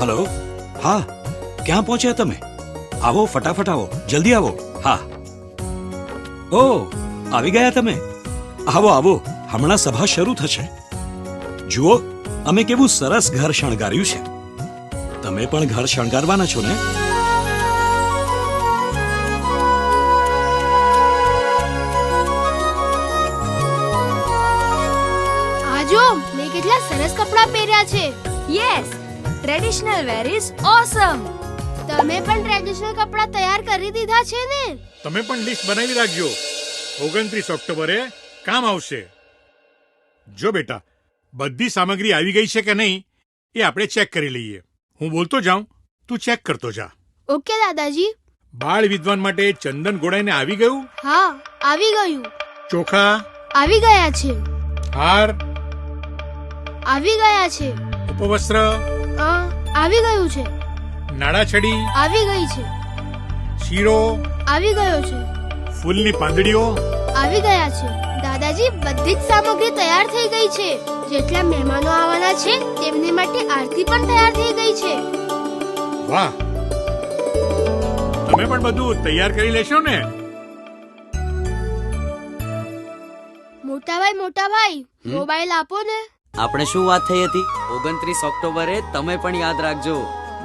Hello हाँ क्या पहुंचे તમે આવો ફટાફટ આવો જલ્દી આવો હા ઓ આવી ગયા તમે આવો આવો હમણાં સભા શરૂ થશે જુઓ અમે કેવું સરસ ઘર શણગાર્યું છે તમે પણ ઘર શણગારવાના છો ને આજો મેં કેટલા સરસ કપડાં પહેર્યા છે યસ ટ્રેડિશનલ વેર ઇઝ ઓસમ. તમે પણ ટ્રેડિશનલ કપડાં તૈયાર કરી દીધા છે ને તમે પણ લિસ્ટ બનાવી રાખજો 29 ઓક્ટોબરે કામ આવશે. જો બેટા બધી સામગ્રી આવી ગઈ છે કે નહીં એ આપણે ચેક કરી લઈએ. હું બોલતો જાઉં તું ચેક કરતો જા. ઓકે દાદાજી. બાળ વિદ્વાન માટે ચંદન ઘોડાઈને આવી ગયું? હા આવી ગયું. ચોખા આવી ગયા છે. હાર આવી ગયા છે. ઉપવસ્ત્ર આવી ગયું છે. નાળાછડી આવી ગઈ છે. શીરો આવી ગયો છે. ફૂલની પાંદડીઓ આવી ગયા છે. દાદાજી બધી જ સામગ્રી તૈયાર થઈ ગઈ છે. જેટલા મહેમાનો આવવાના છે તેમની માટે આરતી પણ તૈયાર થઈ ગઈ છે. વાહ તમે પણ બધું તૈયાર કરી લેશો ને? મોટા ભાઈ મોબાઈલ આપો ને. આપણે શું વાત થઈ હતી? 29 ઓક્ટોબરે તમે પણ યાદ રાખજો,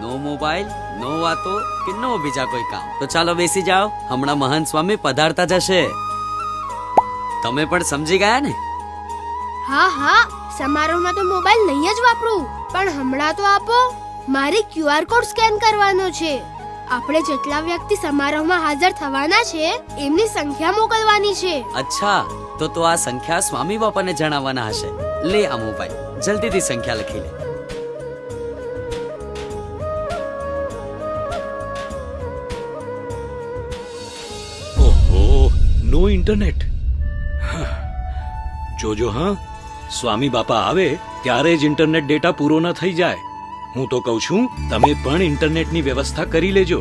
નો મોબાઈલ, નો વાતો કે નો બીજા કોઈ કામ. તો ચાલો બેસી જાઓ, હમણાં મહંત સ્વામી પધારતા જશે. તમે પણ સમજી ગયા ને? હા સમારોહમાં તો મોબાઈલ નહીં જ વાપરું, પણ હમણાં તો આપો. મારે QR કોડ સ્કેન કરવાનો છે. આપણે જેટલા વ્યક્તિ સમારોહમાં હાજર થવાના છે એમની સંખ્યા મોકલવાની છે. અચ્છા, તો આ સંખ્યા સ્વામી બાપાને જણાવવાના હશે. લે આ મોબાઈલ, જલ્દીથી સંખ્યા લખી લે. ઓહો નો ઇન્ટરનેટ. જોજો હા સ્વામી બાપા આવે ત્યારે જ ઇન્ટરનેટ ડેટા પૂરો ન થઈ જાય. હું તો કહું છું તમે પણ ઇન્ટરનેટની વ્યવસ્થા કરી લેજો.